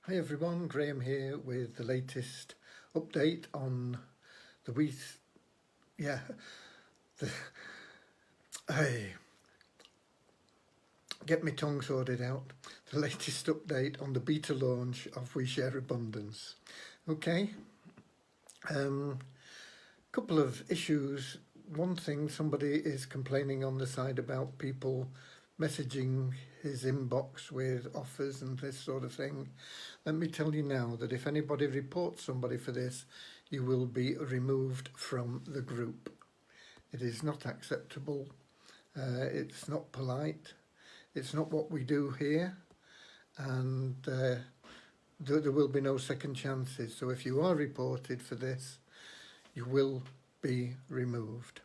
Hi everyone, Graham here with the latest update on the hey, get my tongue sorted out. The latest update on the beta launch of WeSa Abundance. Okay, couple of issues. One thing, somebody is complaining on the side about people messaging his inbox with offers and this sort of thing. Let me tell you now that if anybody reports somebody for this, you will be removed from the group. It is not acceptable. It's not polite. It's not what we do here, and there will be no second chances. So if you are reported for this, you will be removed.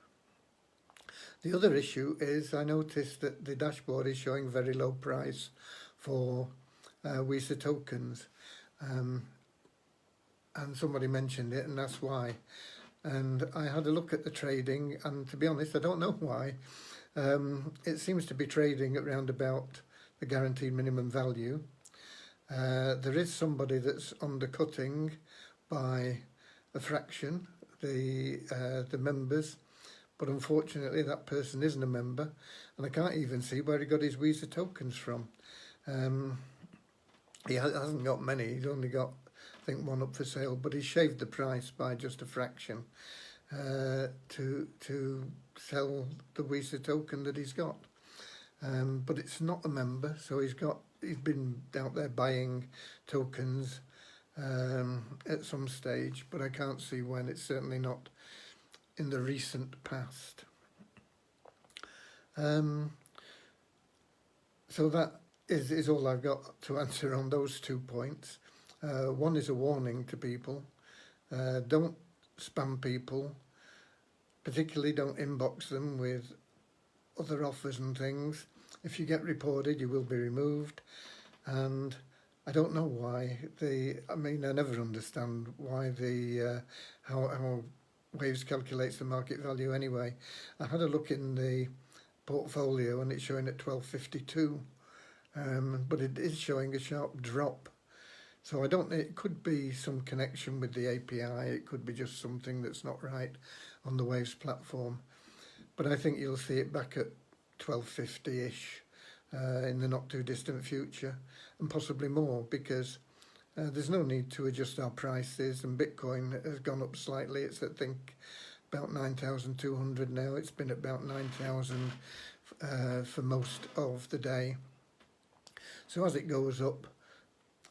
The other issue is I noticed that the dashboard is showing very low price for WeSa tokens, and somebody mentioned it, and that's why. And I had a look at the trading, and to be honest, I don't know why. It seems to be trading at around about the guaranteed minimum value. There is somebody that's undercutting by a fraction, the members, but unfortunately that person isn't a member, and I can't even see where he got his WeSa tokens from. He hasn't got many, he's only got, I think, one up for sale, but he's shaved the price by just a fraction to sell the WeSa token that he's got. But it's not a member, so he's been out there buying tokens at some stage, but I can't see when. It's certainly not in the recent past. So that is all I've got to answer on those 2 points. One is a warning to people. Don't spam people, particularly don't inbox them with other offers and things. If you get reported, you will be removed. And I don't know why I never understand why how Waves calculates the market value anyway. I had a look in the portfolio and it's showing at 12.52, but it is showing a sharp drop. So I don't know, it could be some connection with the API, it could be just something that's not right on the Waves platform. But I think you'll see it back at 12.50-ish in the not too distant future, and possibly more, because there's no need to adjust our prices, and Bitcoin has gone up slightly. It's, I think, about 9,200 now. It's been about 9,000 for most of the day. So as it goes up,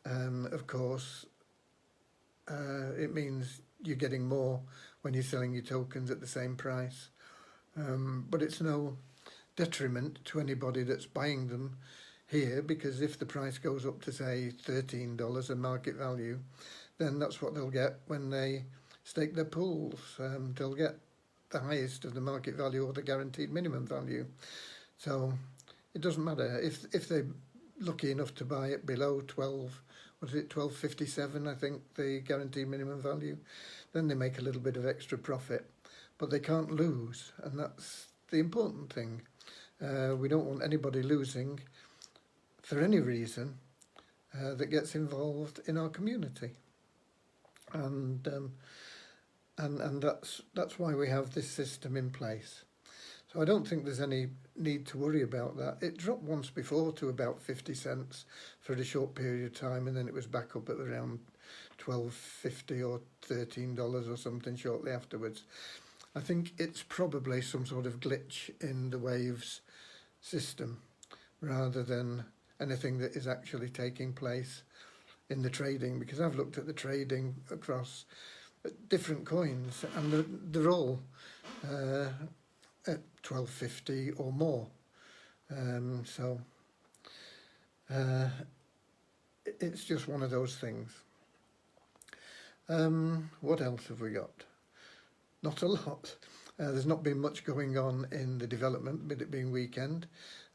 of course, it means you're getting more when you're selling your tokens at the same price. But it's no detriment to anybody that's buying them here, because if the price goes up to, say, $13 a market value, then that's what they'll get when they stake their pools. They'll get the highest of the market value or the guaranteed minimum value. So it doesn't matter if they're lucky enough to buy it below 12.57, I think, the guaranteed minimum value, then they make a little bit of extra profit, but they can't lose, and that's the important thing. We don't want anybody losing for any reason that gets involved in our community, and that's why we have this system in place. So I don't think there's any need to worry about that. It dropped once before to about 50 cents for a short period of time, and then it was back up at around $12.50 or $13 or something shortly afterwards. I think it's probably some sort of glitch in the Waves system rather than anything that is actually taking place in the trading, because I've looked at the trading across different coins and they're all at 12.50 or more. So it's just one of those things. What else have we got? Not a lot. There's not been much going on in the development, with it being weekend,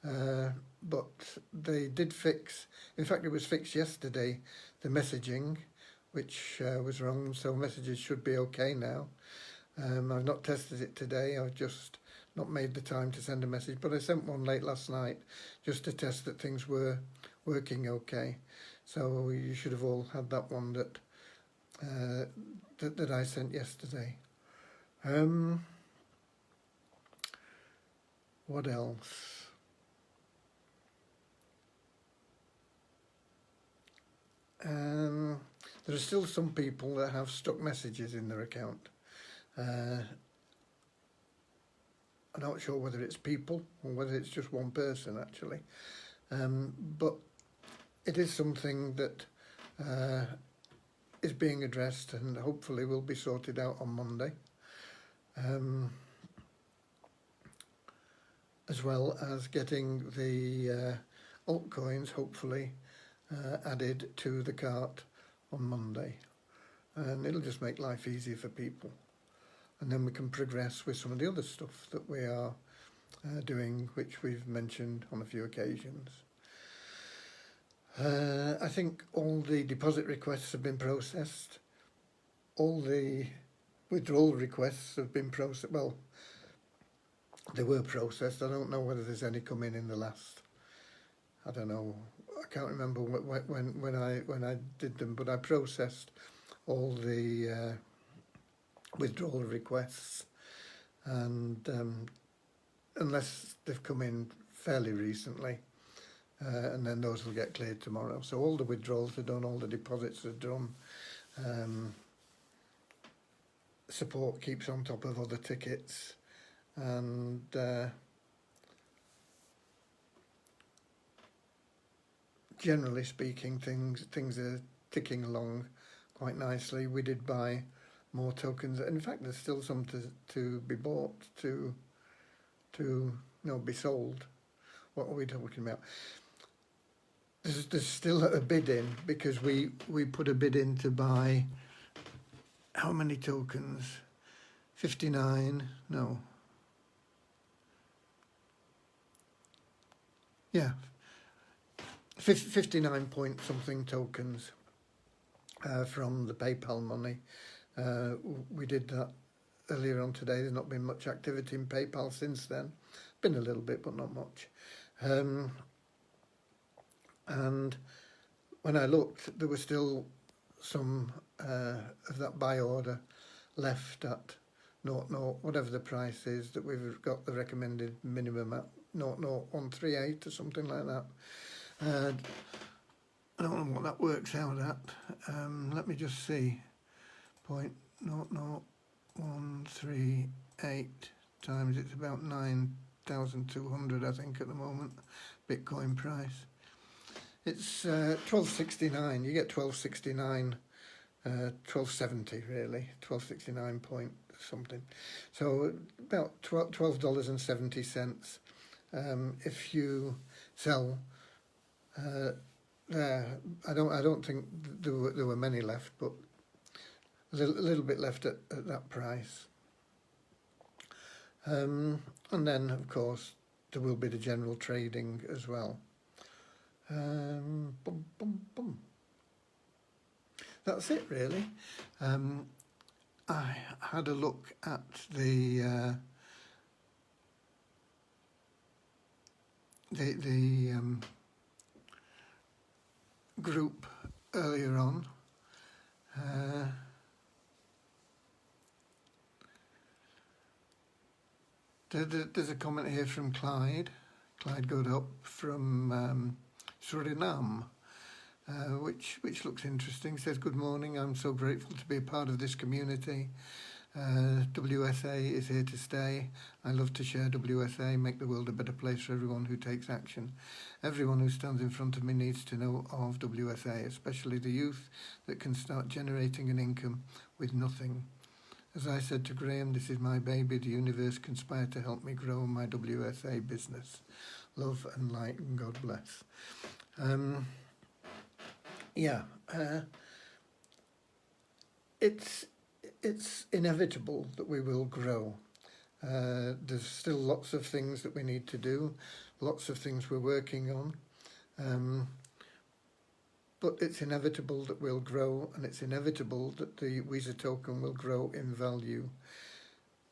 but they did fix, in fact it was fixed yesterday, the messaging, which was wrong, so messages should be okay now. I've not tested it today, I've just not made the time to send a message, but I sent one late last night just to test that things were working okay. So you should have all had that one that that I sent yesterday. What else? There are still some people that have stuck messages in their account. I'm not sure whether it's people or whether it's just one person actually, but it is something that is being addressed and hopefully will be sorted out on Monday, as well as getting the altcoins hopefully added to the cart on Monday, and it'll just make life easier for people, and then we can progress with some of the other stuff that we are doing, which we've mentioned on a few occasions. I think all the deposit requests have been processed. All the withdrawal requests have been processed. Well, they were processed. I don't know whether there's any come in the last, I don't know, I can't remember when I did them, but I processed all the withdrawal requests, and unless they've come in fairly recently, and then those will get cleared tomorrow. So all the withdrawals are done, all the deposits are done. Support keeps on top of other tickets, and generally speaking, things are ticking along quite nicely. We did buy more tokens. In fact, there's still some to be bought, to be sold. What are we talking about? There's still a bid in, because we put a bid in to buy how many tokens? 59? No. Yeah. 59 point something tokens from the PayPal money. We did that earlier on today. There's not been much activity in PayPal since then. Been a little bit, but not much. And when I looked, there was still some of that buy order left at 0.0, whatever the price is that we've got the recommended minimum at, 0.0138 or something like that. I don't know what that works out at. Let me just see. 0.00138 times, it's about 9,200, I think, at the moment, Bitcoin price. It's 1269. You get 1269, 1270 really, 1269 point something. So about $12.70. If you sell there, I don't think there were many left, but a little bit left at that price. And then, of course, there will be the general trading as well. That's it, really. I had a look at the group earlier on. There's a comment here from Clyde Goodhup from Suriname, which looks interesting. It says, "Good morning, I'm so grateful to be a part of this community. WSA is here to stay. I love to share WSA, make the world a better place for everyone who takes action. Everyone who stands in front of me needs to know of WSA, especially the youth that can start generating an income with nothing. As I said to Graham, this is my baby. The universe conspired to help me grow my WSA business. Love and light, and God bless." It's inevitable that we will grow. There's still lots of things that we need to do, lots of things we're working on, but it's inevitable that we'll grow, and it's inevitable that the WeSa token will grow in value.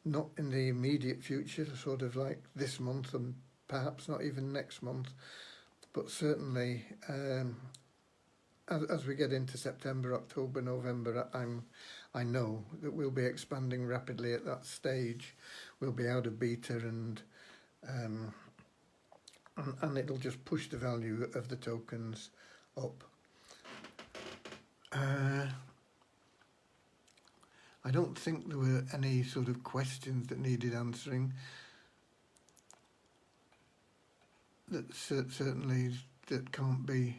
Not in the immediate future, sort of like this month, and perhaps not even next month, but certainly as we get into September, October, November, I know that we'll be expanding rapidly at that stage. We'll be out of beta, and it'll just push the value of the tokens up. I don't think there were any sort of questions that needed answering. That certainly that can't be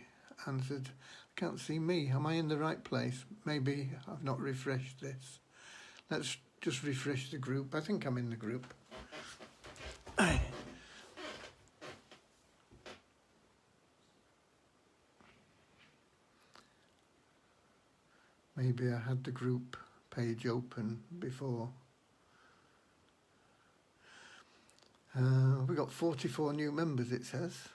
answered. I can't see me. Am I in the right place? Maybe I've not refreshed this. Let's just refresh the group. I think I'm in the group. Maybe I had the group page open before. We got 44 new members, it says.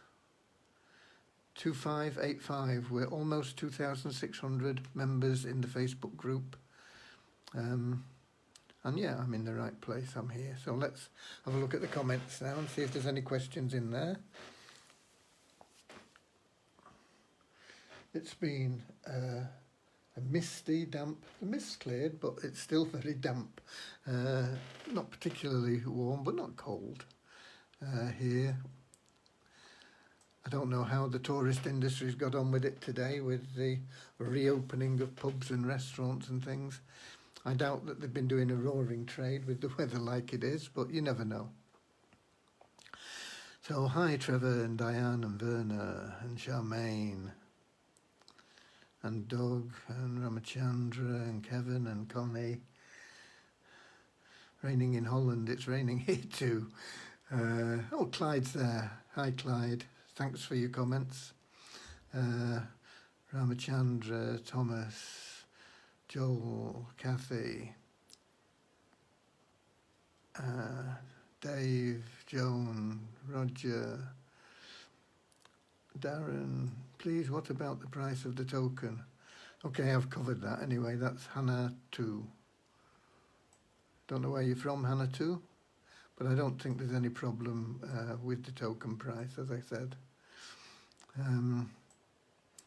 2585. We're almost 2,600 members in the Facebook group. And yeah, I'm in the right place. I'm here. So let's have a look at the comments now and see if there's any questions in there. It's been a misty, damp. The mist's cleared, but it's still very damp. Not particularly warm, but not cold here. I don't know how the tourist industry's got on with it today, with the reopening of pubs and restaurants and things. I doubt that they've been doing a roaring trade with the weather like it is, but you never know. So hi Trevor and Diane and Verna and Charmaine and Doug and Ramachandra and Kevin and Connie. Raining in Holland, it's raining here too. Oh, Clyde's there. Hi Clyde, thanks for your comments. Ramachandra, Thomas, Joel, Kathy, Dave, Joan, Roger, Darren. Please, what about the price of the token? Okay, I've covered that anyway. That's Hannah 2. Don't know where you're from, Hannah 2, but I don't think there's any problem with the token price, as I said.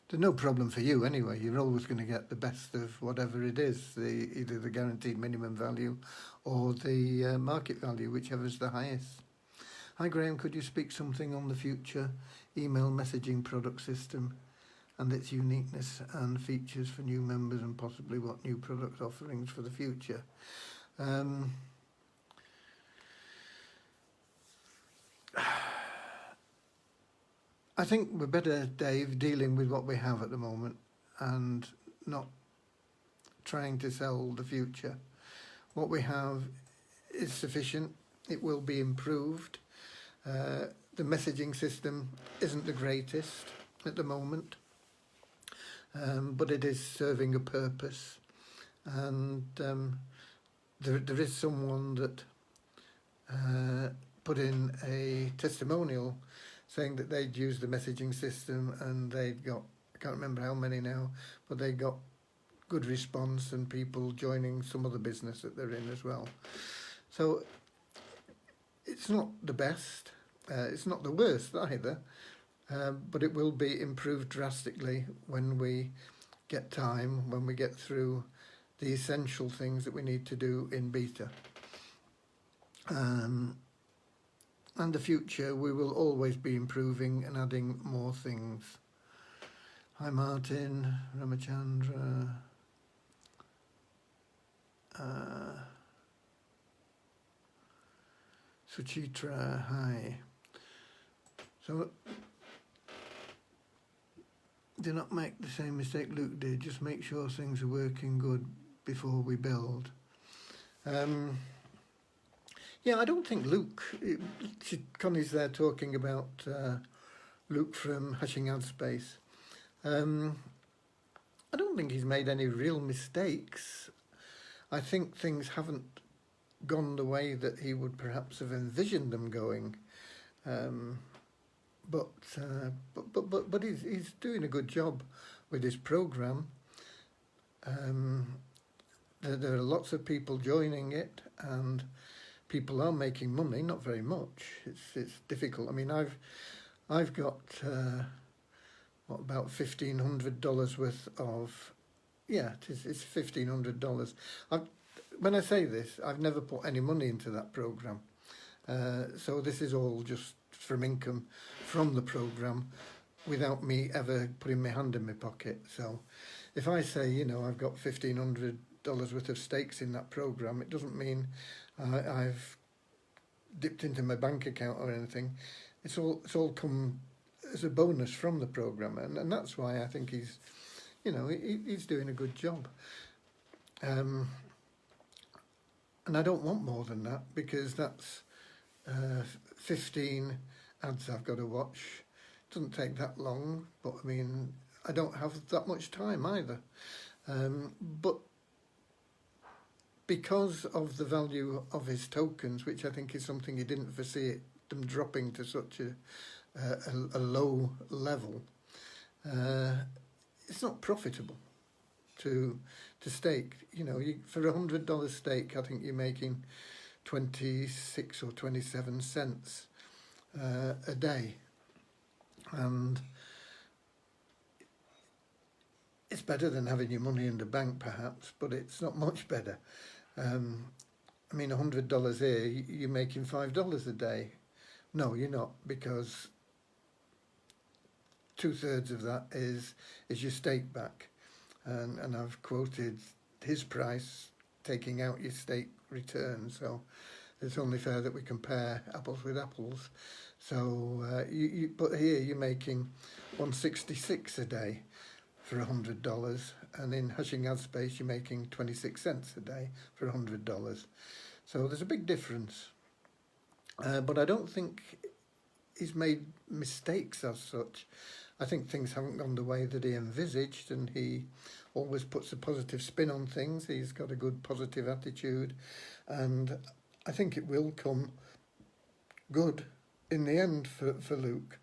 There's no problem for you anyway. You're always going to get the best of whatever it is, either the guaranteed minimum value or the market value, whichever's the highest. Hi Graham, could you speak something on the future email messaging product system and its uniqueness and features for new members, and possibly what new product offerings for the future? I think we're better, Dave, dealing with what we have at the moment and not trying to sell the future. What we have is sufficient. It will be improved. The messaging system isn't the greatest at the moment, but it is serving a purpose. And there is someone that put in a testimonial saying that they'd used the messaging system and they'd got, I can't remember how many now, but they got good response and people joining some other business that they're in as well. So it's not the best, it's not the worst either, but it will be improved drastically when we get time, when we get through the essential things that we need to do in beta. And the future, we will always be improving and adding more things. Hi Martin, Ramachandra, Suchitra, hi. So, do not make the same mistake Luke did, just make sure things are working good before we build. Yeah, I don't think Luke, Connie's there talking about Luke from Hashing Ad Space. I don't think he's made any real mistakes. I think things haven't gone the way that he would perhaps have envisioned them going. But he's doing a good job with his program. There are lots of people joining it, and people are making money. Not very much. It's difficult. I mean, I've got what, about $1,500 worth of, yeah, it's $1,500. When I say this, I've never put any money into that program. So this is all just from income from the program without me ever putting my hand in my pocket. So if I say, you know, I've got $1,500 worth of stakes in that program, it doesn't mean I've dipped into my bank account or anything. It's all come as a bonus from the program, and that's why I think he's, you know, he's doing a good job. And I don't want more than that, because that's 15 ads I've got to watch. It doesn't take that long, but I mean, I don't have that much time either. But because of the value of his tokens, which I think is something he didn't foresee, them dropping to such a low level, it's not profitable to stake. You know, for $100 stake, I think you're making 26 or 27 cents a day, and it's better than having your money in the bank, perhaps, but it's not much better. I mean, $100 here, you're making $5 a day. No, you're not, because 2/3 of that is your stake back, and I've quoted his price taking out your stake return, so it's only fair that we compare apples with apples. So but here you're making 166 a day for $100, and in Hushing Ad Space you're making 26 cents a day for $100. So there's a big difference, but I don't think he's made mistakes as such. I think things haven't gone the way that he envisaged, and he always puts a positive spin on things. He's got a good positive attitude, and I think it will come good in the end for Luke.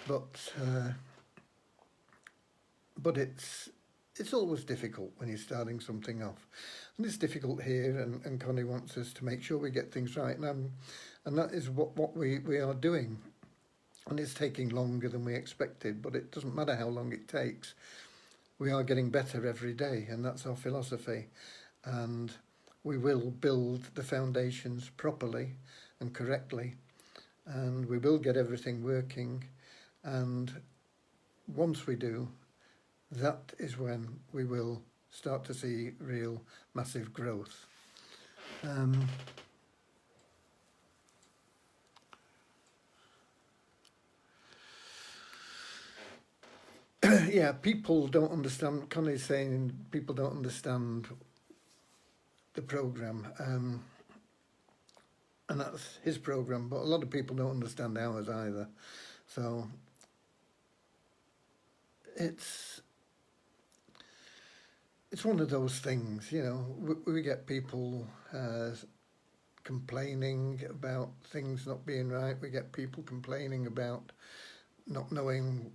But it's always difficult when you're starting something off, and it's difficult here. And Connie wants us to make sure we get things right, and that is what we are doing. And it's taking longer than we expected, but it doesn't matter how long it takes. We are getting better every day, and that's our philosophy. And we will build the foundations properly and correctly, and we will get everything working. And once we do, that is when we will start to see real massive growth. Yeah, people don't understand. Connie's saying people don't understand the program, and that's his program, but a lot of people don't understand ours either. So it's one of those things, you know. We get people complaining about things not being right. We get people complaining about not knowing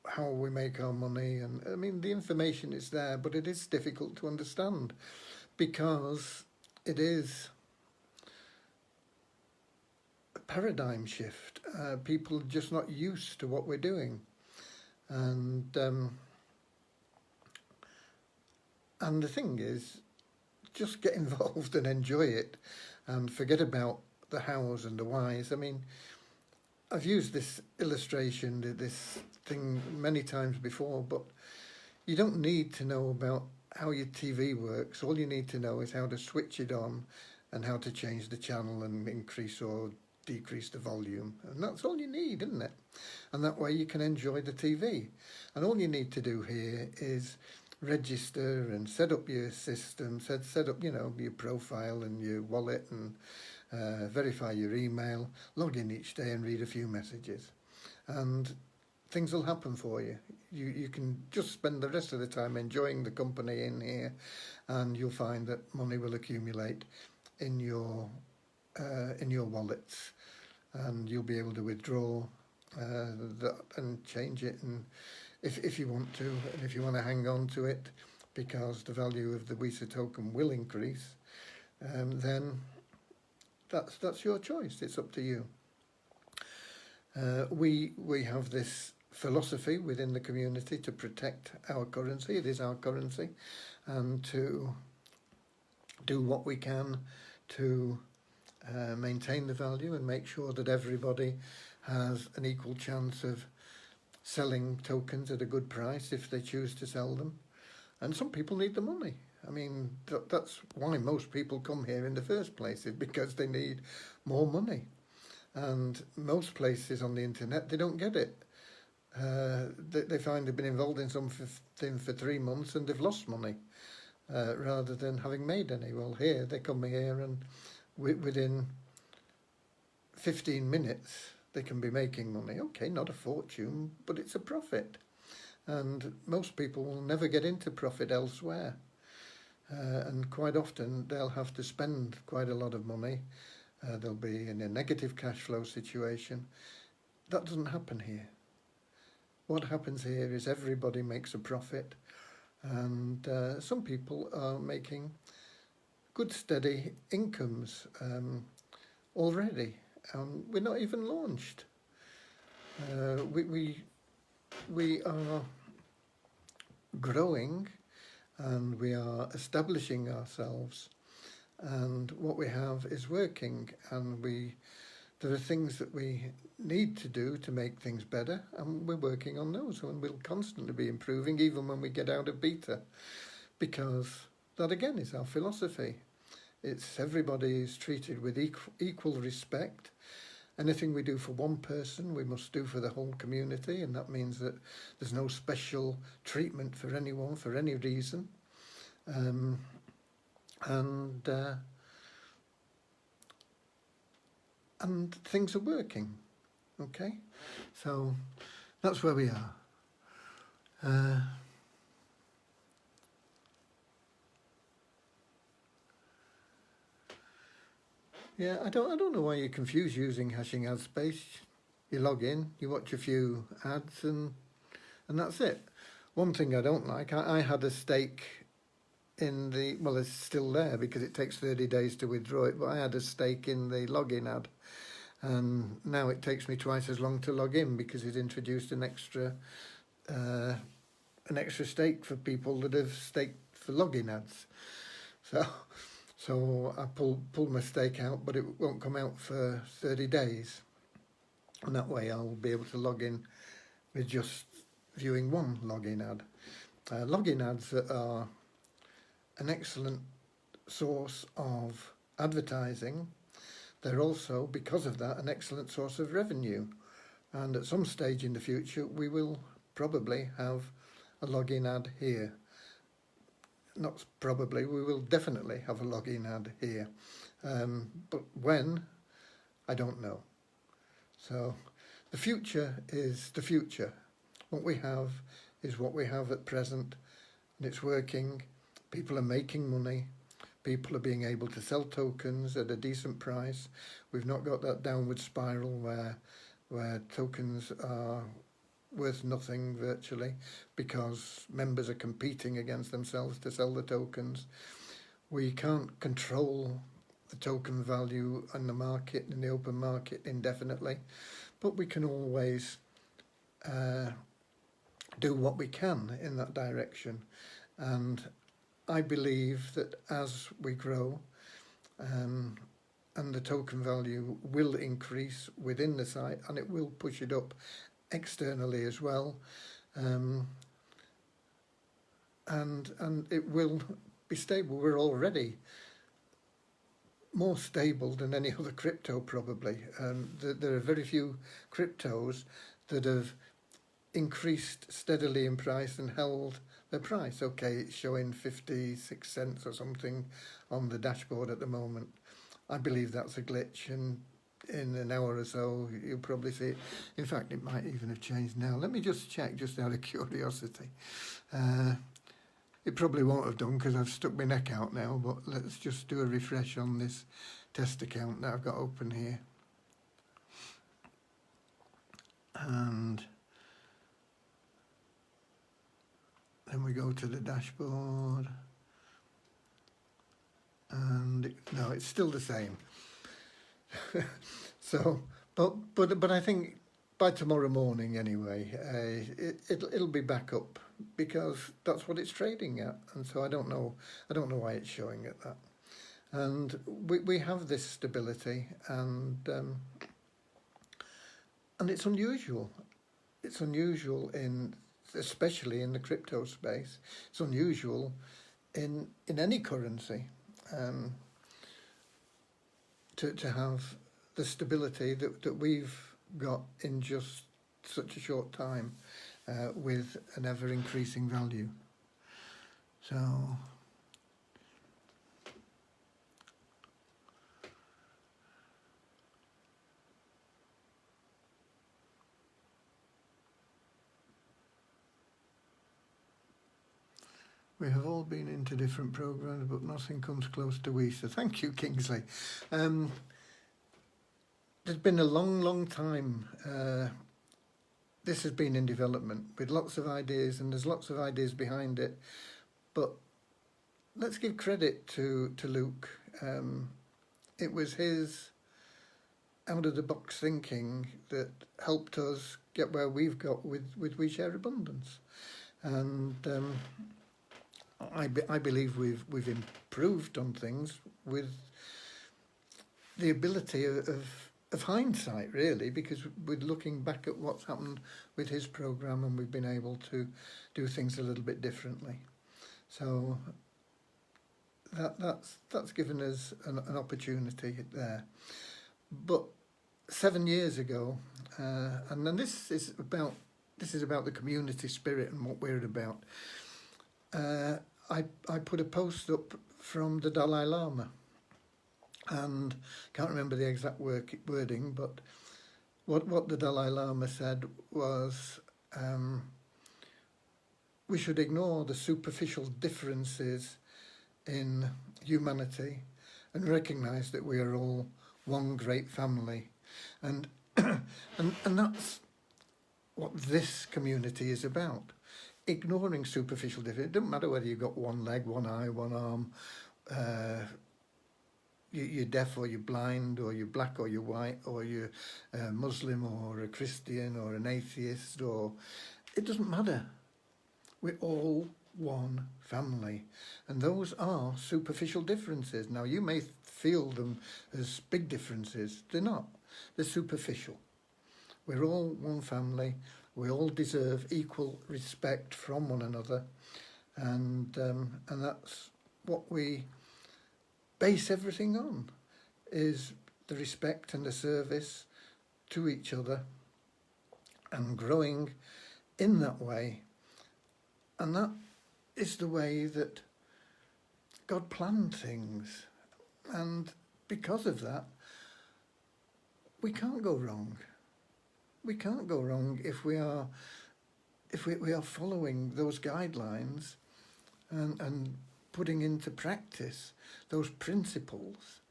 how we make our money, and I mean, the information is there, but it is difficult to understand, because it is a paradigm shift. People are just not used to what we're doing, and the thing is, just get involved and enjoy it, and forget about the hows and the whys. I mean, I've used this illustration, this thing, many times before, but you don't need to know about how your TV works. All you need to know is how to switch it on and how to change the channel and increase or decrease the volume. And that's all you need, isn't it? And that way you can enjoy the TV. And all you need to do here is register and set up your system, set up, you know, your profile and your wallet, and verify your email, log in each day and read a few messages, and things will happen for you. You can just spend the rest of the time enjoying the company in here, and you'll find that money will accumulate in your wallets, and you'll be able to withdraw that and change it, and if you want to, and if you want to hang on to it because the value of the WeSa token will increase, then that's your choice. It's up to you. We have this philosophy within the community to protect our currency. It is our currency, and to do what we can to maintain the value and make sure that everybody has an equal chance of selling tokens at a good price if they choose to sell them. And some people need the money. I mean, that's why most people come here in the first place, is because they need more money. And most places on the internet, they don't get it. They find they've been involved in something for 3 months and they've lost money, rather than having made any. Well, here, they come here and within 15 minutes, they can be making money. Okay, not a fortune, but it's a profit. And most people will never get into profit elsewhere. And quite often, they'll have to spend quite a lot of money. They'll be in a negative cash flow situation. That doesn't happen here. What happens here is everybody makes a profit, and some people are making good steady incomes already. We're not even launched. We are growing, and we are establishing ourselves, and what we have is working, and there are things that we need to do to make things better, and we're working on those, and we'll constantly be improving even when we get out of beta, because that again is our philosophy. It's everybody is treated with equal respect. Anything we do for one person, we must do for the whole community, and that means that there's no special treatment for anyone for any reason. And things are working, okay? So that's where we are. Yeah, I don't know why you're confused using hashing ad space. You log in, you watch a few ads, and that's it. One thing I don't like, I had a stake in the, well, it's still there because it takes 30 days to withdraw it, but I had a stake in the login ad, and now it takes me twice as long to log in because it introduced an extra stake for people that have staked for login ads. So I pulled my stake out, but it won't come out for 30 days. And that way I'll be able to log in with just viewing one login ad. Login ads are an excellent source of advertising. They're also, because of that, an excellent source of revenue. And at some stage in the future, we will probably have a login ad here. Not probably, we will definitely have a login ad here. But when, I don't know. So the future is the future. What we have is what we have at present, and it's working. People are making money. People are being able to sell tokens at a decent price. We've not got that downward spiral where tokens are worth nothing virtually because members are competing against themselves to sell the tokens. We can't control the token value in the market, in the open market, indefinitely, but we can always do what we can in that direction. And I believe that as we grow, and the token value will increase within the site, and it will push it up externally as well, and it will be stable. We're already more stable than any other crypto probably. There are very few cryptos that have increased steadily in price and held their price. Okay, it's showing 56 cents or something on the dashboard at the moment. I believe that's a glitch, and in an hour or so you'll probably see it. In fact, it might even have changed now. Let me just check, just out of curiosity. It probably won't have done because I've stuck my neck out now, but let's just do a refresh on this test account that I've got open here. And then we go to the dashboard, and no, it's still the same. So, but I think by tomorrow morning anyway, it'll be back up, because that's what it's trading at, and so I don't know why it's showing at that. And we have this stability, and it's unusual. It's unusual especially in the crypto space. It's unusual in any currency, to have the stability that we've got in just such a short time, with an ever increasing value. So we have all been into different programs, but nothing comes close to WeSa. Thank you, Kingsley. There's been a long time this has been in development with lots of ideas, and there's lots of ideas behind it. But let's give credit to Luke. It was his out-of-the-box thinking that helped us get where we've got with We Share Abundance. And I believe we've improved on things with the ability of hindsight, really, because we're looking back at what's happened with his program, and we've been able to do things a little bit differently. So that's given us an opportunity there. But 7 years ago, and then this is about the community spirit and what we're about. I put a post up from the Dalai Lama, and can't remember the exact wording, but what the Dalai Lama said was, we should ignore the superficial differences in humanity and recognise that we are all one great family, and that's what this community is about. Ignoring superficial differences. It doesn't matter whether you've got one leg, one eye, one arm, you're deaf or you're blind, or you're black or you're white, or you're a Muslim or a Christian or an atheist, or it doesn't matter. We're all one family, and those are superficial differences. Now, you may feel them as big differences. They're not. They're superficial. We're all one family. We all deserve equal respect from one another, and that's what we base everything on, is the respect and the service to each other, and growing in that way. And that is the way that God planned things, and because of that, we can't go wrong. We can't go wrong if we are following those guidelines and putting into practice those principles.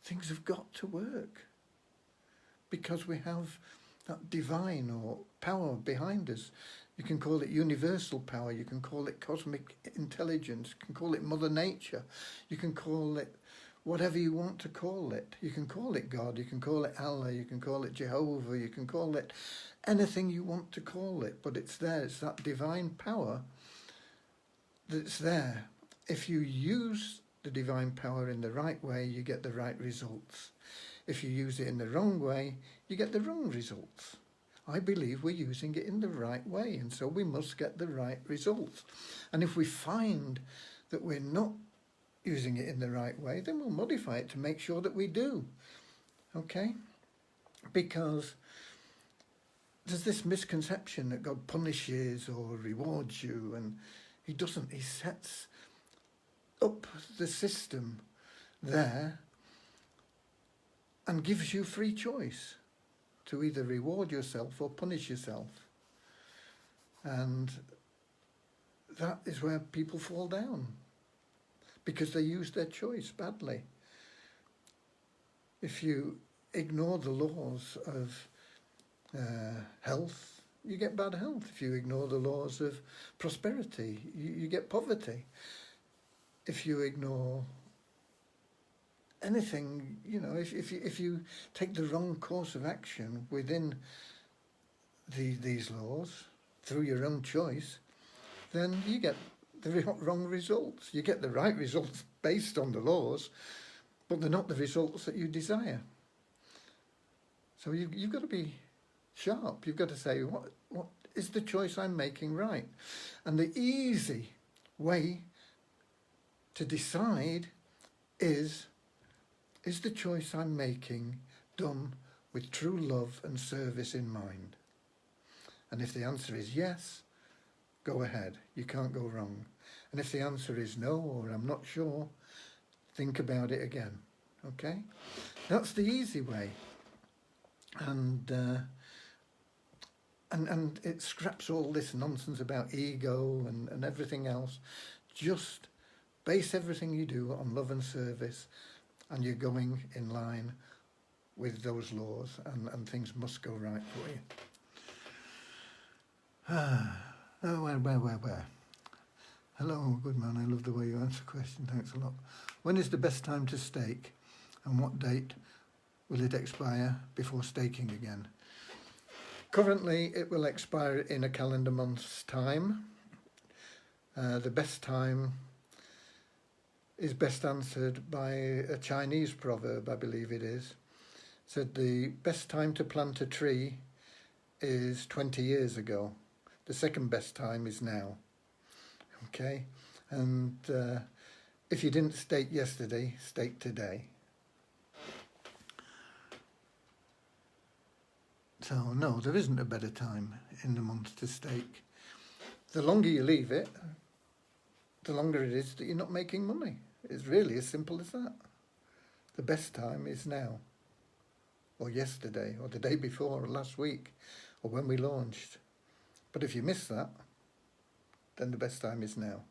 Things have got to work, because we have that divine or power behind us. You can call it universal power, you can call it cosmic intelligence, you can call it Mother Nature, you can call it whatever you want to call it. You can call it God, you can call it Allah, you can call it Jehovah, you can call it anything you want to call it, but it's there. It's that divine power that's there. If you use the divine power in the right way, you get the right results. If you use it in the wrong way, you get the wrong results. I believe we're using it in the right way, and so we must get the right results. And if we find that we're not using it in the right way, then we'll modify it to make sure that we do. Okay? Because there's this misconception that God punishes or rewards you, and he doesn't. He sets up the system there and gives you free choice to either reward yourself or punish yourself. And that is where people fall down, because they use their choice badly. If you ignore the laws of health, you get bad health. If you ignore the laws of prosperity, you get poverty. If you ignore anything, you know, if you take the wrong course of action within these laws through your own choice, then you get the wrong results. You get the right results based on the laws, but they're not the results that you desire. So you've got to be sharp. You've got to say, what is the choice I'm making right? And the easy way to decide is the choice I'm making done with true love and service in mind? And if the answer is yes, go ahead. You can't go wrong. And if the answer is no, or I'm not sure, think about it again. Okay? That's the easy way. And it scraps all this nonsense about ego and everything else. Just base everything you do on love and service, and you're going in line with those laws, and things must go right for you. Where? Hello, good man. I love the way you answer questions. Thanks a lot. When is the best time to stake, and what date will it expire before staking again? Currently, it will expire in a calendar month's time. The best time is best answered by a Chinese proverb, I believe it is. It said the best time to plant a tree is 20 years ago. The second best time is now. Okay? And if you didn't stake yesterday, stake today. So no, there isn't a better time in the month to stake. The longer you leave it, the longer it is that you're not making money. It's really as simple as that. The best time is now, or yesterday, or the day before, or last week, or when we launched. But if you miss that, then the best time is now.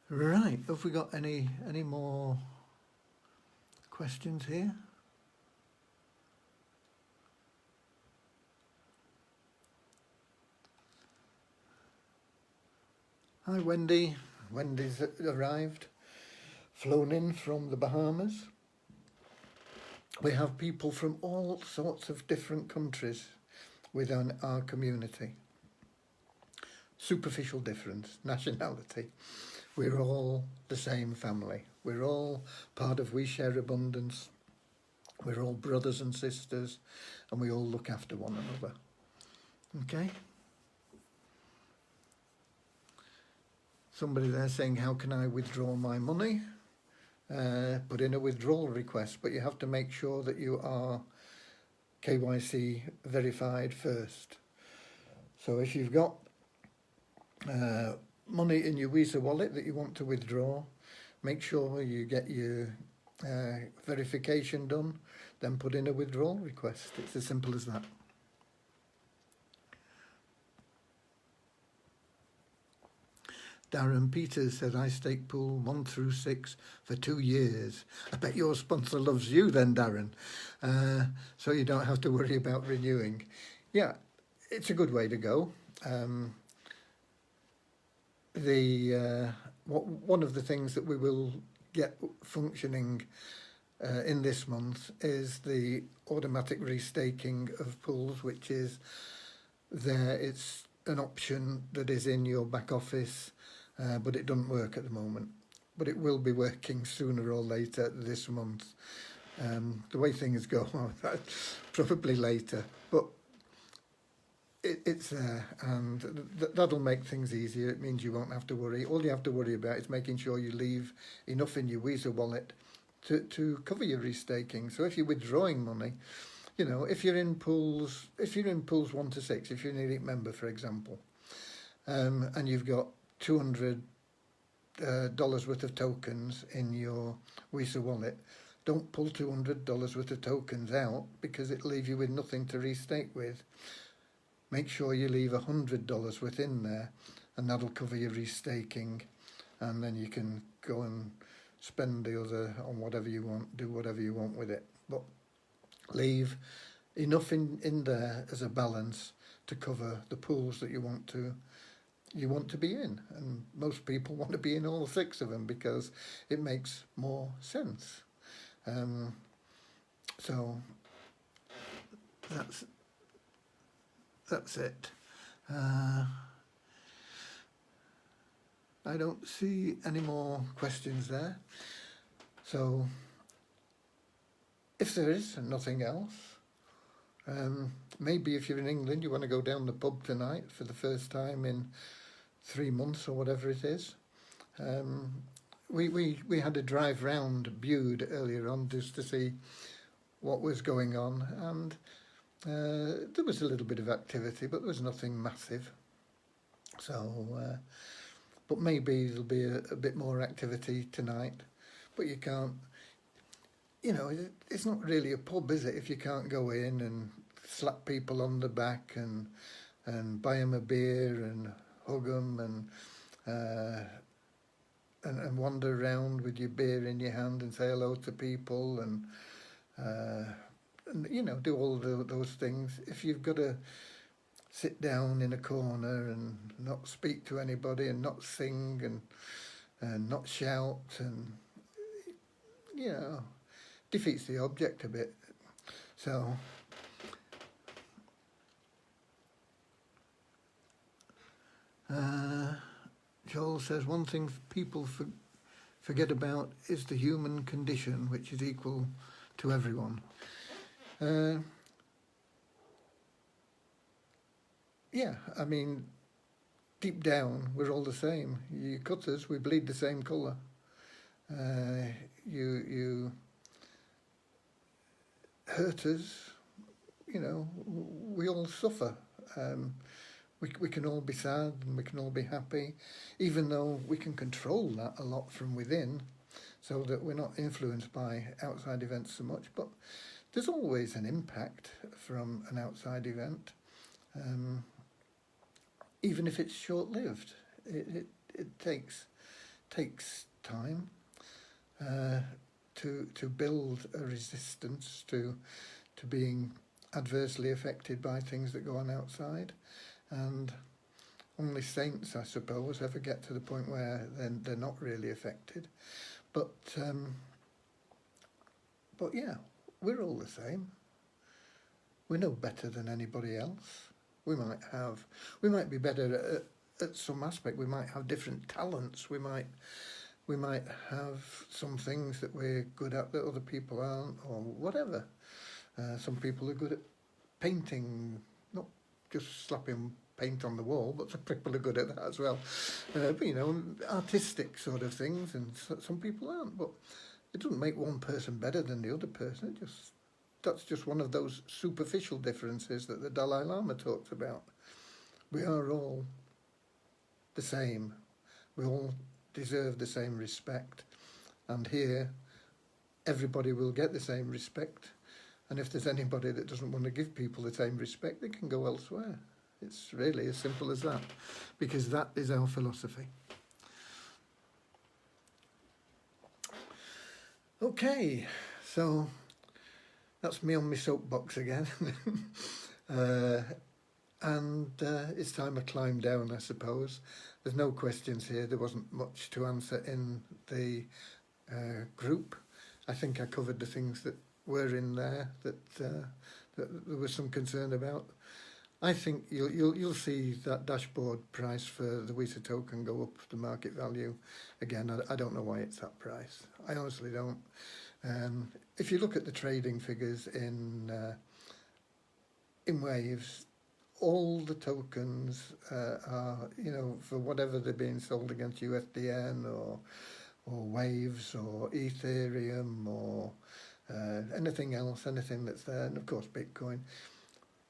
Right, have we got any more questions here? Hi Wendy. Wendy's arrived, flown in from the Bahamas. We have people from all sorts of different countries within our community. Superficial difference, nationality. We're all the same family. We're all part of We Share Abundance. We're all brothers and sisters, and we all look after one another. Okay? Somebody there saying, how can I withdraw my money? Put in a withdrawal request, but you have to make sure that you are KYC verified first. So if you've got money in your WeSa wallet that you want to withdraw, make sure you get your verification done, then put in a withdrawal request. It's as simple as that. Darren Peters said, I stake pool 1 through 6 for 2 years. I bet your sponsor loves you then, Darren. So you don't have to worry about renewing. Yeah, it's a good way to go. One of the things that we will get functioning in this month is the automatic restaking of pools, which is there. It's an option that is in your back office. But it doesn't work at the moment. But it will be working sooner or later this month. The way things go, probably later. But it's there, and that'll make things easier. It means you won't have to worry. All you have to worry about is making sure you leave enough in your WeSa wallet to cover your restaking. So if you're withdrawing money, you know, if you're in pools 1 to 6, if you're an elite member, for example, and you've got $200 worth of tokens in your WeSa wallet, don't pull $200 worth of tokens out, because it'll leave you with nothing to restake with. Make sure you leave $100 worth in there, and that'll cover your restaking, and then you can go and spend the other on whatever you want, do whatever you want with it. But leave enough in there as a balance to cover the pools that you want to you want to be in, and most people want to be in all 6 of them because it makes more sense. So that's it. I don't see any more questions there. So if there is nothing else, maybe if you're in England, you want to go down the pub tonight for the first time in 3 months or whatever it is. We had a drive round Bude earlier on just to see what was going on, and there was a little bit of activity, but there was nothing massive. So, but maybe there'll be a bit more activity tonight. But you can't, it's not really a pub, is it? If you can't go in and slap people on the back and buy them a beer and hug them and wander around with your beer in your hand and say hello to people and do all those things. If you've got to sit down in a corner and not speak to anybody and not sing and not shout, and defeats the object a bit. So Joel says one thing people forget about is the human condition, which is equal to everyone. Yeah, I mean, deep down, we're all the same. You cut us, we bleed the same colour. You hurt us, we all suffer. We can all be sad and we can all be happy, even though we can control that a lot from within, so that we're not influenced by outside events so much. But there's always an impact from an outside event. Even if it's short-lived, it takes time to build a resistance to being adversely affected by things that go on outside, and only saints, I suppose, ever get to the point where they're not really affected. But yeah, we're all the same. We're no better than anybody else. We might be better at some aspect. We might have different talents. We might have some things that we're good at that other people aren't, or whatever. Some people are good at painting, not just slapping paint on the wall, but some people are good at that as well. But artistic sort of things, and some people aren't. But it doesn't make one person better than the other person. That's just one of those superficial differences that the Dalai Lama talks about. We are all the same. We all deserve the same respect. And here, everybody will get the same respect. And if there's anybody that doesn't want to give people the same respect, they can go elsewhere. It's really as simple as that, because that is our philosophy. Okay, so that's me on my soapbox again. And it's time I climb down, I suppose. There's no questions here. There wasn't much to answer in the group. I think I covered the things that were in there that there was some concern about. I think you'll see that dashboard price for the WeSa token go up the market value again. I don't know why it's that price. I honestly don't. If you look at the trading figures in waves, all the tokens are, for whatever they're being sold against USDN or waves or Ethereum or anything else, anything that's there, and of course Bitcoin.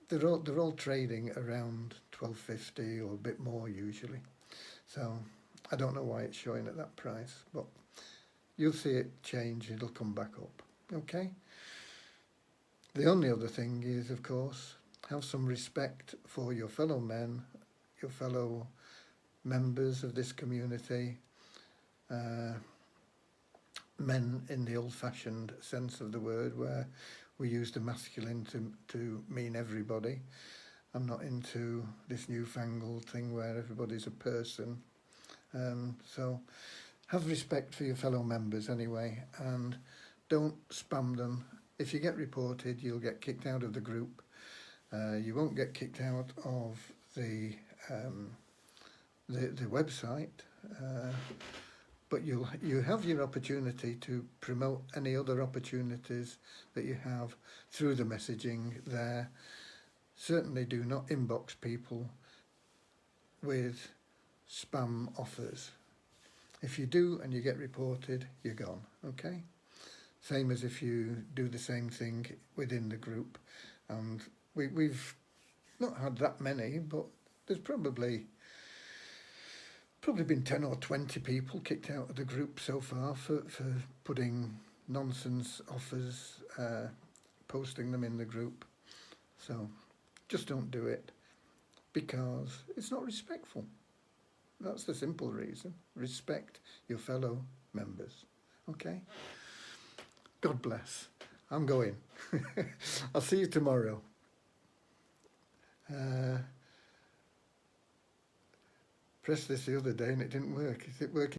They're all trading around 1250 or a bit more usually. So I don't know why it's showing at that price, but you'll see it change. It'll come back up. Okay. The only other thing is, of course, have some respect for your fellow men, your fellow members of this community, men in the old-fashioned sense of the word, where we use the masculine to mean everybody. I'm not into this newfangled thing where everybody's a person. So have respect for your fellow members anyway, and don't spam them. If you get reported, you'll get kicked out of the group. You won't get kicked out of the website, but you have your opportunity to promote any other opportunities that you have through the messaging there. Certainly do not inbox people with spam offers. If you do and you get reported, you're gone, okay? Same as if you do the same thing within the group. And we've not had that many, but there's probably been 10 or 20 people kicked out of the group so far for putting nonsense offers, posting them in the group. So just don't do it, because it's not respectful. That's the simple reason. Respect your fellow members. Okay? God bless. I'm going. I'll see you tomorrow. Pressed this the other day and it didn't work. Is it working?